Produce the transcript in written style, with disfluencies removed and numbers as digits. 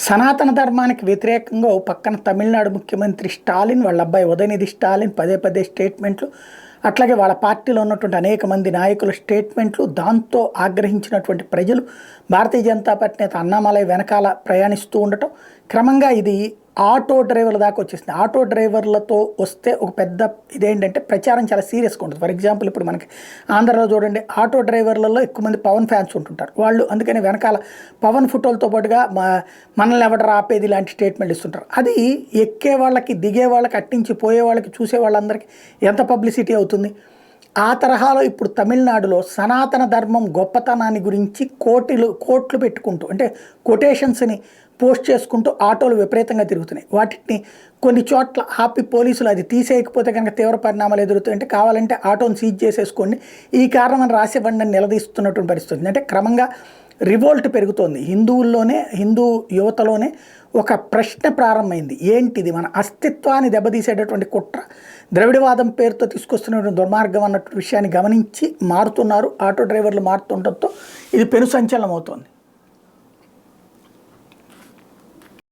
సనాతన ధర్మానికి వ్యతిరేకంగా ఓ పక్కన తమిళనాడు ముఖ్యమంత్రి స్టాలిన్, వాళ్ళ అబ్బాయి ఉదయనిధి స్టాలిన్ పదే పదే స్టేట్మెంట్లు, అట్లాగే వాళ్ళ పార్టీలో ఉన్నటువంటి అనేక మంది నాయకుల స్టేట్మెంట్లు, దాంతో ఆగ్రహించినటువంటి ప్రజలు భారతీయ జనతా పార్టీ నేత అన్నామలై వెనకాల ప్రయాణిస్తూ ఉండటం, క్రమంగా ఇది ఆటో డ్రైవర్ల దాకా వచ్చేసింది. ఆటో డ్రైవర్లతో వస్తే ఒక పెద్ద ఇదేంటంటే ప్రచారం చాలా సీరియస్గా ఉంటుంది. ఫర్ ఎగ్జాంపుల్ ఇప్పుడు మనకి ఆంధ్రలో చూడండి, ఆటో డ్రైవర్లలో ఎక్కువ మంది పవన్ ఫ్యాన్స్ ఉంటుంటారు. వాళ్ళు అందుకని వెనకాల పవన్ ఫోటోలతో పాటుగా మనల్ని ఎవడ ఆపేది ఇలాంటి స్టేట్మెంట్ ఇస్తుంటారు. అది ఎక్కే వాళ్ళకి, దిగే వాళ్ళకి, అట్టించి పోయే వాళ్ళకి, చూసే వాళ్ళందరికీ ఎంత పబ్లిసిటీ అవుతుంది. ఆ తరహాలో ఇప్పుడు తమిళనాడులో సనాతన ధర్మం గొప్పతనాన్ని గురించి కోట్లు పెట్టుకుంటూ, అంటే కొటేషన్స్ని పోస్ట్ చేసుకుంటూ ఆటోలు విపరీతంగా తిరుగుతున్నాయి. వాటిని కొన్ని చోట్ల ఆపి పోలీసులు అది తీసేయకపోతే కనుక తీవ్ర పరిణామాలు ఎదురుతాయి, అంటే కావాలంటే ఆటోను సీజ్ చేసేసుకోండి, ఈ కారణం రాసివ్వండి అని నిలదీస్తున్నటువంటి పరిస్థితి. అంటే క్రమంగా రివోల్ట్ పెరుగుతోంది. హిందూ యువతలోనే ఒక ప్రశ్న ప్రారంభమైంది. ఏంటిది, మన అస్తిత్వాన్ని దెబ్బతీసేటటువంటి కుట్ర, ద్రవిడవాదం పేరుతో తీసుకొస్తున్నటువంటి దుర్మార్గం అన్నటువంటి విషయాన్ని గమనించి మారుతున్నారు. ఆటో డ్రైవర్లు మారుతుండటంతో ఇది పెను సంచలనం అవుతోంది.